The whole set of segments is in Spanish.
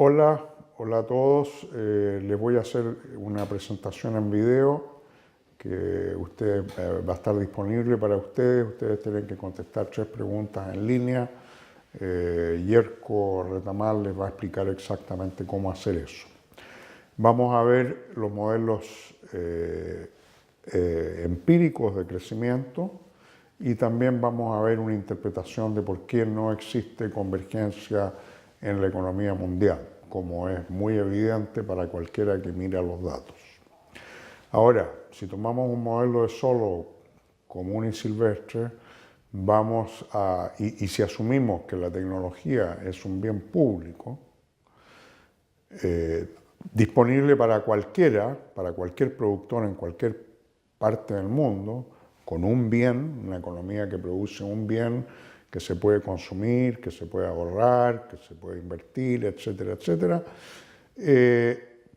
Hola a todos. Les voy a hacer una presentación en video que va a estar disponible para ustedes. Ustedes tienen que contestar 3 preguntas en línea. Yerko Retamal les va a explicar exactamente cómo hacer eso. Vamos a ver los modelos empíricos de crecimiento y también vamos a ver una interpretación de por qué no existe convergencia en la economía mundial, como es muy evidente para cualquiera que mira los datos. Ahora, si tomamos un modelo de Solow común y silvestre, y si asumimos que la tecnología es un bien público, disponible para cualquiera, para cualquier productor en cualquier parte del mundo, con un bien, una economía que produce un bien que se puede consumir, que se puede ahorrar, que se puede invertir, etcétera, etcétera.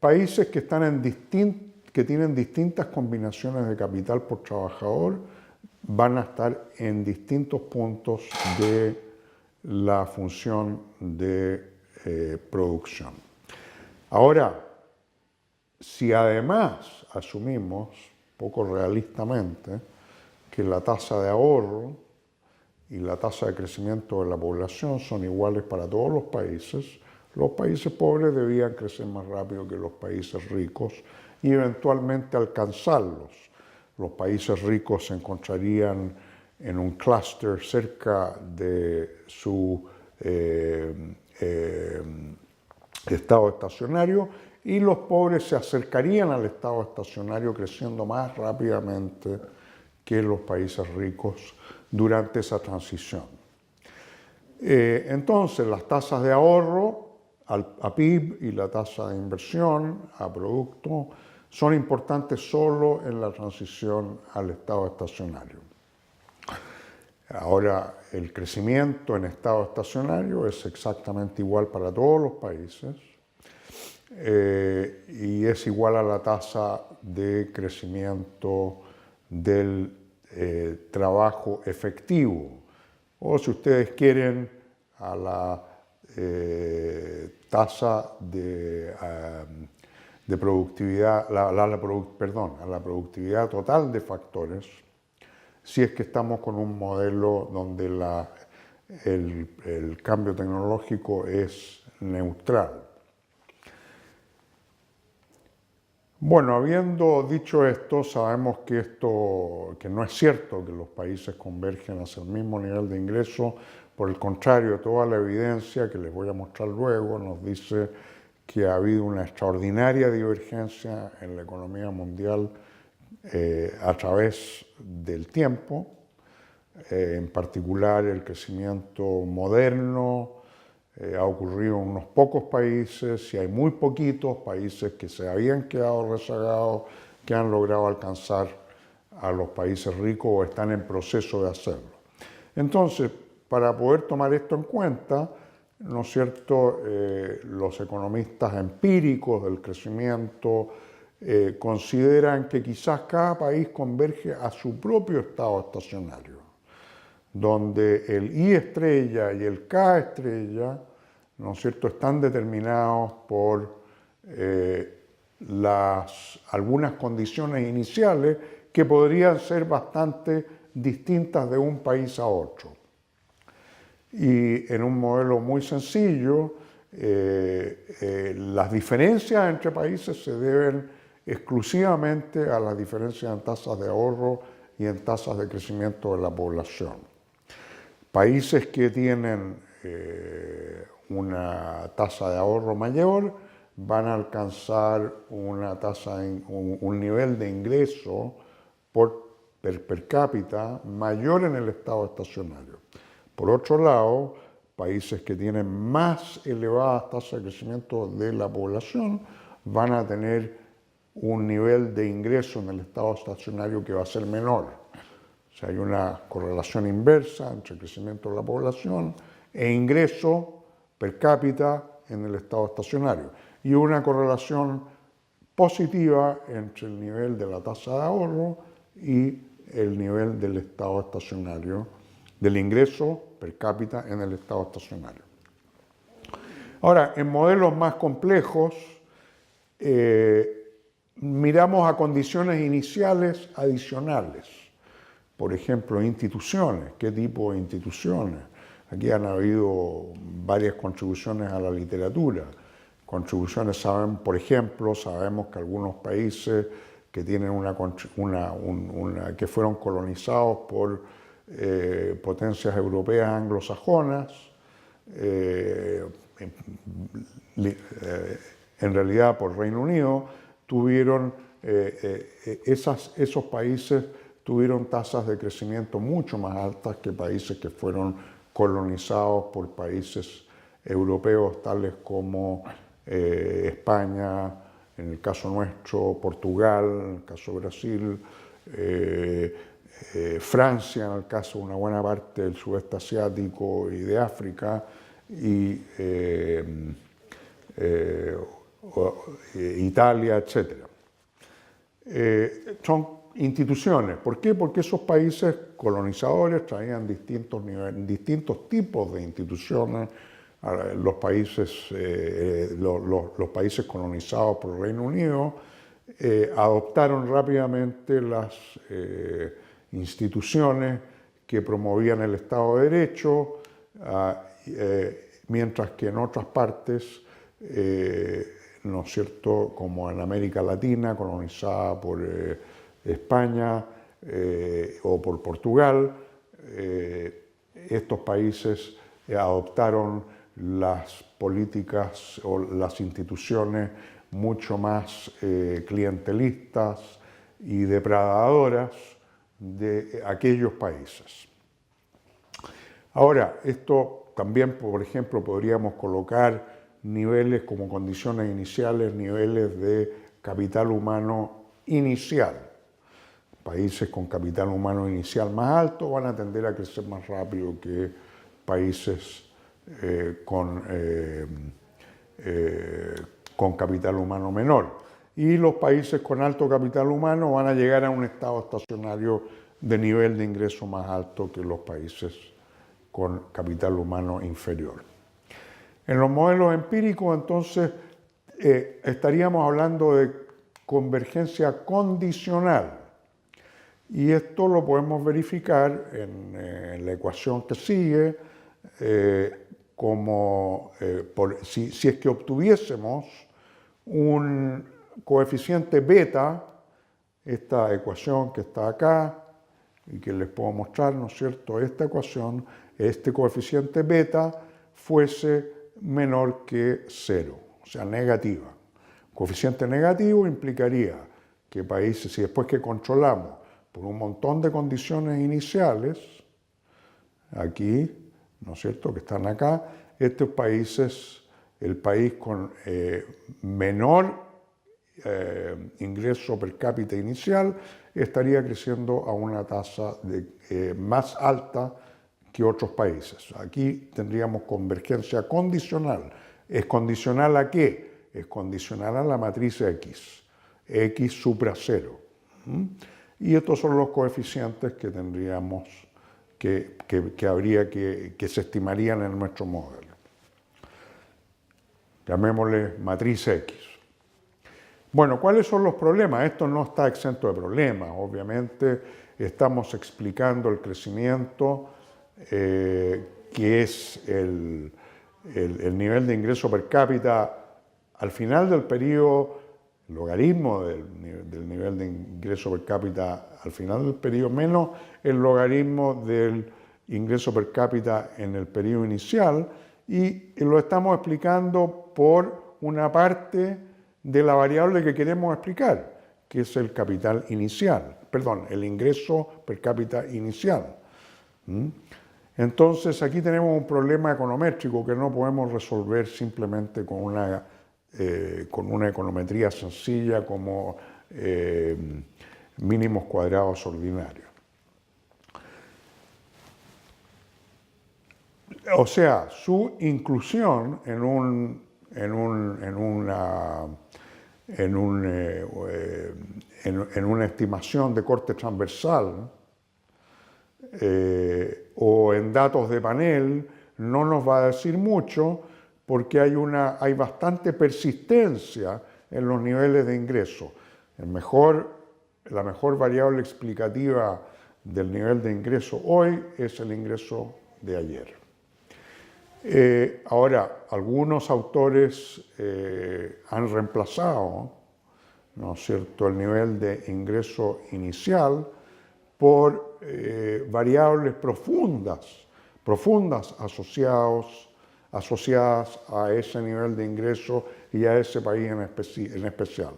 Países que tienen distintas combinaciones de capital por trabajador van a estar en distintos puntos de la función de producción. Ahora, si además asumimos, poco realistamente, que la tasa de ahorro y la tasa de crecimiento de la población son iguales para todos los países pobres debían crecer más rápido que los países ricos y eventualmente alcanzarlos. Los países ricos se encontrarían en un clúster cerca de su estado estacionario y los pobres se acercarían al estado estacionario creciendo más rápidamente que los países ricos durante esa transición. Entonces, las tasas de ahorro a PIB y la tasa de inversión a producto son importantes solo en la transición al estado estacionario. Ahora, el crecimiento en estado estacionario es exactamente igual para todos los países y es igual a la tasa de crecimiento del trabajo efectivo, o si ustedes quieren, a la tasa de productividad, a la productividad total de factores, si es que estamos con un modelo donde el cambio tecnológico es neutral. Bueno, habiendo dicho esto, sabemos que no es cierto que los países convergen hacia el mismo nivel de ingreso. Por el contrario, toda la evidencia que les voy a mostrar luego nos dice que ha habido una extraordinaria divergencia en la economía mundial a través del tiempo, en particular el crecimiento moderno ha ocurrido en unos pocos países y hay muy poquitos países que se habían quedado rezagados que han logrado alcanzar a los países ricos o están en proceso de hacerlo. Entonces, para poder tomar esto en cuenta, ¿no es cierto?, los economistas empíricos del crecimiento consideran que quizás cada país converge a su propio estado estacionario, donde el I estrella y el K estrella, ¿no es cierto?, están determinados por algunas condiciones iniciales que podrían ser bastante distintas de un país a otro. Y en un modelo muy sencillo, las diferencias entre países se deben exclusivamente a las diferencias en tasas de ahorro y en tasas de crecimiento de la población. Países que tienen una tasa de ahorro mayor van a alcanzar un nivel de ingreso per cápita mayor en el estado estacionario. Por otro lado, países que tienen más elevadas tasas de crecimiento de la población van a tener un nivel de ingreso en el estado estacionario que va a ser menor. O sea, hay una correlación inversa entre el crecimiento de la población e ingreso per cápita en el estado estacionario. Y una correlación positiva entre el nivel de la tasa de ahorro y el nivel del estado estacionario, del ingreso per cápita en el estado estacionario. Ahora, en modelos más complejos, miramos a condiciones iniciales adicionales. Por ejemplo, instituciones. ¿Qué tipo de instituciones? Aquí han habido varias contribuciones a la literatura. Contribuciones, por ejemplo, sabemos que algunos países que tienen que fueron colonizados por potencias europeas anglosajonas, en realidad por Reino Unido, tuvieron, esos países tuvieron tasas de crecimiento mucho más altas que países que fueron colonizados por países europeos tales como España, en el caso nuestro, Portugal, en el caso de Brasil, Francia, en el caso de una buena parte del sudeste asiático y de África, y Italia, etc. Son instituciones. ¿Por qué? Porque esos países colonizadores traían distintos tipos de instituciones. Los países colonizados por el Reino Unido adoptaron rápidamente las instituciones que promovían el Estado de Derecho, mientras que en otras partes, ¿no es cierto?, como en América Latina, colonizada por España o por Portugal, estos países adoptaron las políticas o las instituciones mucho más clientelistas y depredadoras de aquellos países. Ahora, esto también, por ejemplo, podríamos colocar niveles como condiciones iniciales, niveles de capital humano inicial. Países con capital humano inicial más alto van a tender a crecer más rápido que países con capital humano menor. Y los países con alto capital humano van a llegar a un estado estacionario de nivel de ingreso más alto que los países con capital humano inferior. En los modelos empíricos, entonces, estaríamos hablando de convergencia condicional. Y esto lo podemos verificar en la ecuación que sigue, si es que obtuviésemos un coeficiente beta, esta ecuación que está acá, y que les puedo mostrar, ¿no es cierto?, esta ecuación, este coeficiente beta fuese menor que 0, o sea, negativa. Coeficiente negativo implicaría que países, si después que controlamos por un montón de condiciones iniciales, aquí, ¿no es cierto?, que están acá, estos países, el país con menor ingreso per cápita inicial, estaría creciendo a una tasa más alta que otros países. Aquí tendríamos convergencia condicional. ¿Es condicional a qué? Es condicional a la matriz X, X supra 0. Y estos son los coeficientes que tendríamos que se estimarían en nuestro modelo. Llamémosle matriz X. Bueno, ¿cuáles son los problemas? Esto no está exento de problemas. Obviamente estamos explicando el crecimiento, que es el nivel de ingreso per cápita al final del periodo, el logaritmo del nivel de ingreso per cápita al final del periodo, menos el logaritmo del ingreso per cápita en el periodo inicial, y lo estamos explicando por una parte de la variable que queremos explicar, que es el capital inicial, perdón, el ingreso per cápita inicial. Entonces aquí tenemos un problema econométrico que no podemos resolver simplemente con una econometría sencilla como mínimos cuadrados ordinarios. O sea, su inclusión en una estimación de corte transversal o en datos de panel no nos va a decir mucho, porque hay bastante persistencia en los niveles de ingreso. La mejor variable explicativa del nivel de ingreso hoy es el ingreso de ayer. Ahora, algunos autores han reemplazado, ¿no es cierto?, el nivel de ingreso inicial por variables profundas asociadas a ese nivel de ingreso y a ese país en especial.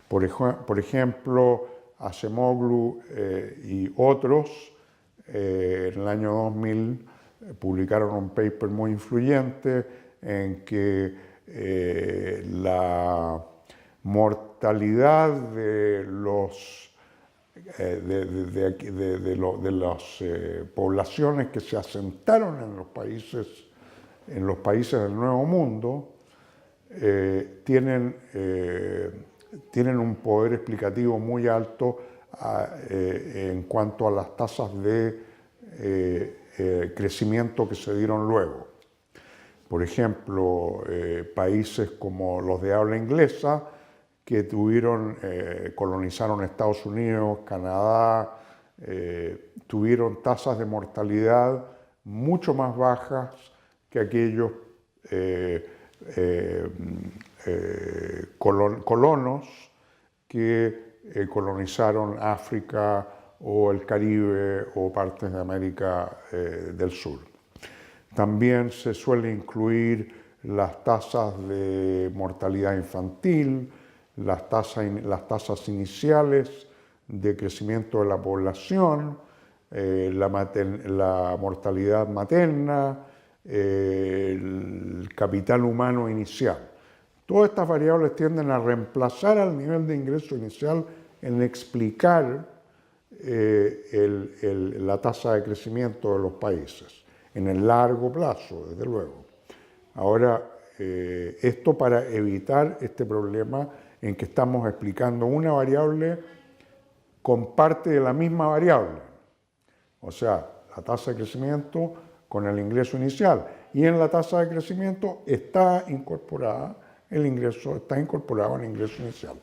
Por ejemplo, Acemoglu y otros en el año 2000 publicaron un paper muy influyente en que la mortalidad de las poblaciones que se asentaron en los países del Nuevo Mundo tienen un poder explicativo muy alto en cuanto a las tasas de crecimiento que se dieron luego. Por ejemplo, países como los de habla inglesa que colonizaron Estados Unidos, Canadá, tuvieron tasas de mortalidad mucho más bajas que aquellos colonos que colonizaron África o el Caribe o partes de América del Sur. También se suele incluir las tasas de mortalidad infantil, las tasas iniciales de crecimiento de la población, la mortalidad materna, el capital humano inicial. Todas estas variables tienden a reemplazar al nivel de ingreso inicial en explicar la tasa de crecimiento de los países, en el largo plazo, desde luego. Ahora, esto para evitar este problema en que estamos explicando una variable con parte de la misma variable, o sea, la tasa de crecimiento con el ingreso inicial, y en la tasa de crecimiento está incorporado el ingreso inicial.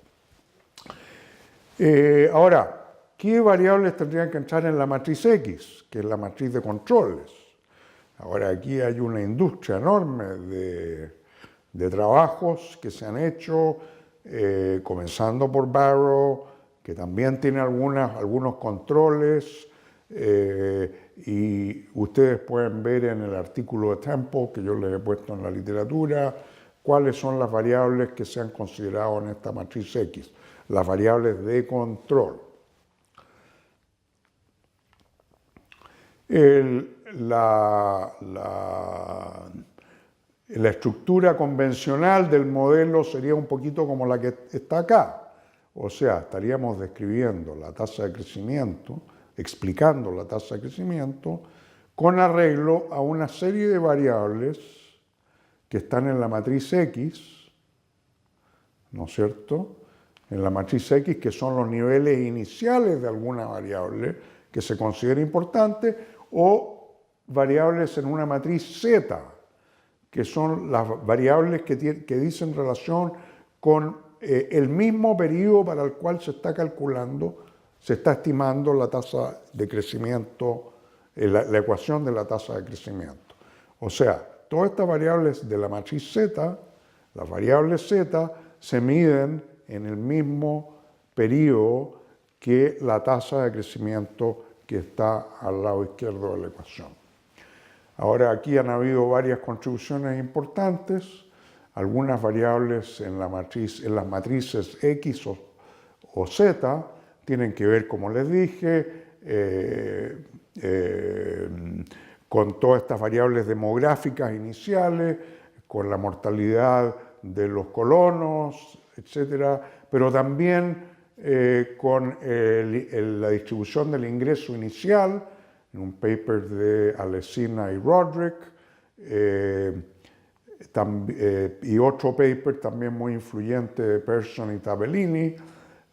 Ahora, ¿qué variables tendrían que entrar en la matriz X, que es la matriz de controles? Ahora, aquí hay una industria enorme de trabajos que se han hecho, comenzando por Barrow, que también tiene algunos controles, y ustedes pueden ver en el artículo de Temple, que yo les he puesto en la literatura, cuáles son las variables que se han considerado en esta matriz X, las variables de control. La estructura convencional del modelo sería un poquito como la que está acá. O sea, estaríamos describiendo la tasa de crecimiento, explicando la tasa de crecimiento, con arreglo a una serie de variables que están en la matriz X, ¿no es cierto? En la matriz X, que son los niveles iniciales de alguna variable que se considera importante, o variables en una matriz Z, que son las variables que dicen relación con el mismo periodo para el cual se está calculando, se está estimando la tasa de crecimiento, la ecuación de la tasa de crecimiento. O sea, todas estas variables de la matriz Z, las variables Z, se miden en el mismo periodo que la tasa de crecimiento que está al lado izquierdo de la ecuación. Ahora, aquí han habido varias contribuciones importantes, algunas variables en las matrices X o Z tienen que ver, como les dije, con todas estas variables demográficas iniciales, con la mortalidad de los colonos, etc., pero también con la distribución del ingreso inicial, en un paper de Alesina y Roderick, y otro paper también muy influyente de Persson y Tabellini.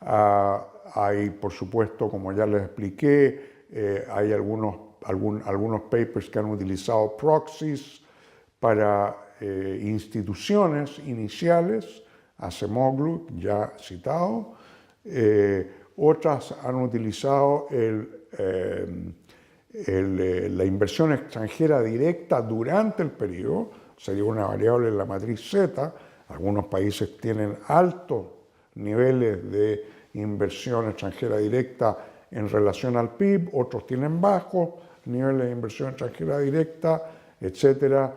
Hay, por supuesto, como ya les expliqué, hay algunos papers que han utilizado proxies para instituciones iniciales, Acemoglu, ya citado, otras han utilizado la inversión extranjera directa durante el periodo, sería una variable en la matriz Z. Algunos países tienen altos niveles de inversión extranjera directa en relación al PIB, otros tienen bajos niveles de inversión extranjera directa, etc.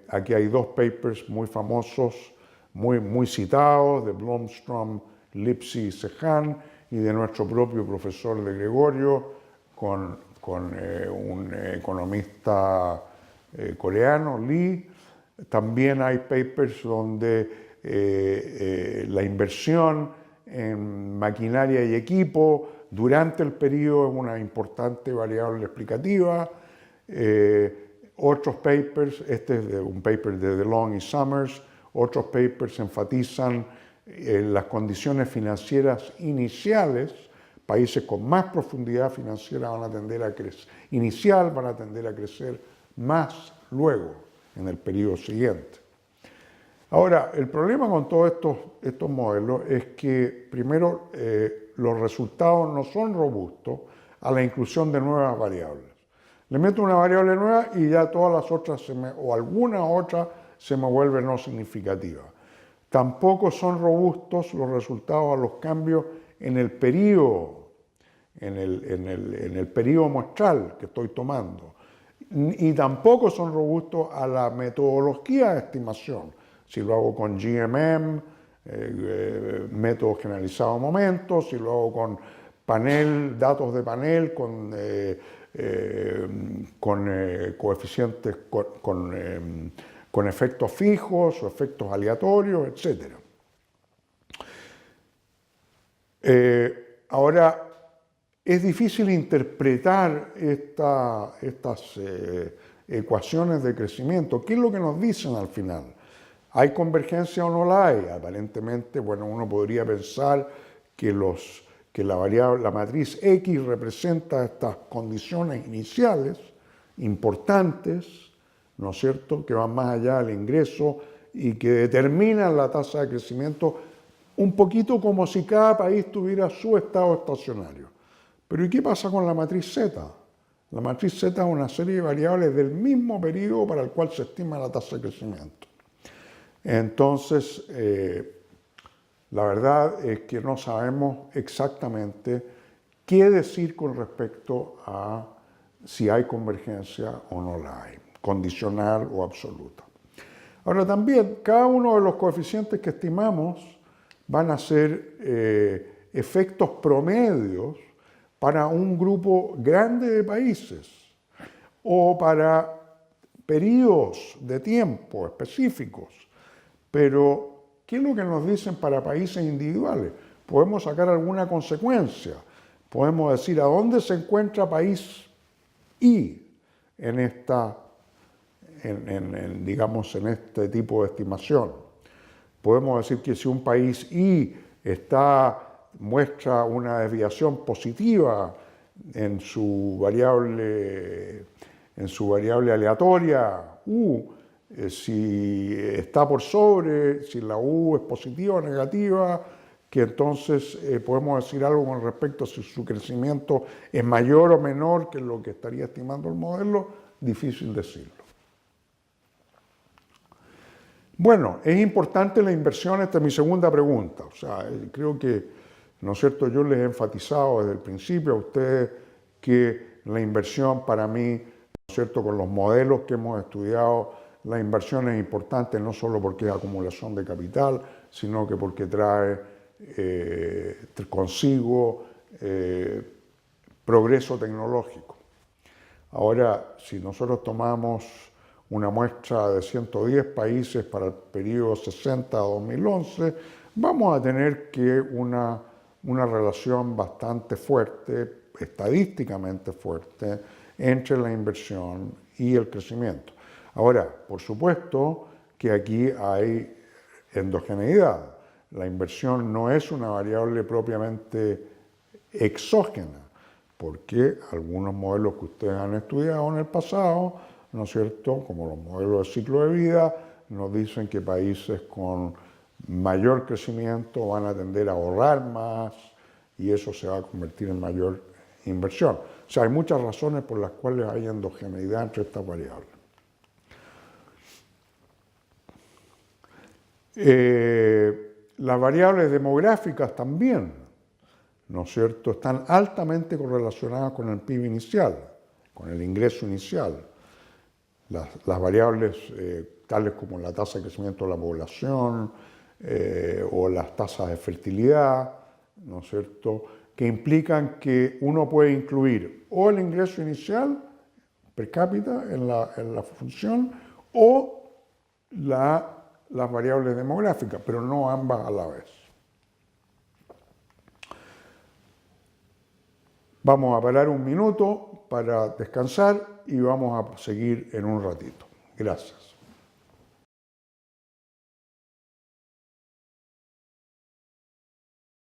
Aquí hay dos papers muy famosos, muy citados, de Blomstrom, Lipsy y Sehan, y de nuestro propio profesor de Gregorio, con un economista coreano, Lee. También hay papers donde la inversión en maquinaria y equipo durante el periodo es una importante variable explicativa. Otros papers, este es un paper de DeLong y Summers, otros papers enfatizan las condiciones financieras iniciales. Países con más profundidad financiera van a tender a crecer, van a tender a crecer más luego, en el periodo siguiente. Ahora, el problema con todos estos modelos es que, primero, los resultados no son robustos a la inclusión de nuevas variables. Le meto una variable nueva y ya todas las otras, o alguna otra, se me vuelve no significativa. Tampoco son robustos los resultados a los cambios en el periodo, en el periodo muestral que estoy tomando. Y tampoco son robustos a la metodología de estimación. Si lo hago con GMM, método generalizado de momentos, si lo hago con datos de panel, con coeficientes, con efectos fijos o efectos aleatorios, etc. Ahora, es difícil interpretar estas ecuaciones de crecimiento. ¿Qué es lo que nos dicen al final? ¿Hay convergencia o no la hay? Aparentemente, bueno, uno podría pensar que la matriz X representa estas condiciones iniciales importantes, ¿no es cierto?, que van más allá del ingreso y que determinan la tasa de crecimiento, un poquito como si cada país tuviera su estado estacionario. Pero ¿y qué pasa con la matriz Z? La matriz Z es una serie de variables del mismo periodo para el cual se estima la tasa de crecimiento. Entonces, la verdad es que no sabemos exactamente qué decir con respecto a si hay convergencia o no la hay, condicional o absoluta. Ahora también, cada uno de los coeficientes que estimamos van a ser efectos promedios para un grupo grande de países o para periodos de tiempo específicos. Pero, ¿qué es lo que nos dicen para países individuales? Podemos sacar alguna consecuencia. Podemos decir a dónde se encuentra país I digamos, en este tipo de estimación. Podemos decir que si un país I muestra una desviación positiva en su variable aleatoria U, si está por sobre, si la U es positiva o negativa, que entonces podemos decir algo con respecto a si su crecimiento es mayor o menor que lo que estaría estimando el modelo, difícil decirlo. Bueno, es importante la inversión, esta es mi segunda pregunta. O sea, creo que, ¿no es cierto?, yo les he enfatizado desde el principio a ustedes que la inversión para mí, ¿no es cierto?, con los modelos que hemos estudiado, la inversión es importante no solo porque es acumulación de capital, sino que porque trae consigo progreso tecnológico. Ahora, si nosotros tomamos una muestra de 110 países para el periodo 60 a 2011, vamos a tener que una relación bastante fuerte, estadísticamente fuerte, entre la inversión y el crecimiento. Ahora, por supuesto que aquí hay endogeneidad. La inversión no es una variable propiamente exógena, porque algunos modelos que ustedes han estudiado en el pasado ¿no es cierto?, como los modelos de ciclo de vida, nos dicen que países con mayor crecimiento van a tender a ahorrar más y eso se va a convertir en mayor inversión. O sea, hay muchas razones por las cuales hay endogeneidad entre estas variables. Las variables demográficas también, ¿no es cierto?, están altamente correlacionadas con el PIB inicial, con el ingreso inicial. Las variables tales como la tasa de crecimiento de la población o las tasas de fertilidad, ¿no es cierto?, que implican que uno puede incluir o el ingreso inicial per cápita en la función o las variables demográficas, pero no ambas a la vez. Vamos a parar un minuto para descansar y vamos a seguir en un ratito. Gracias.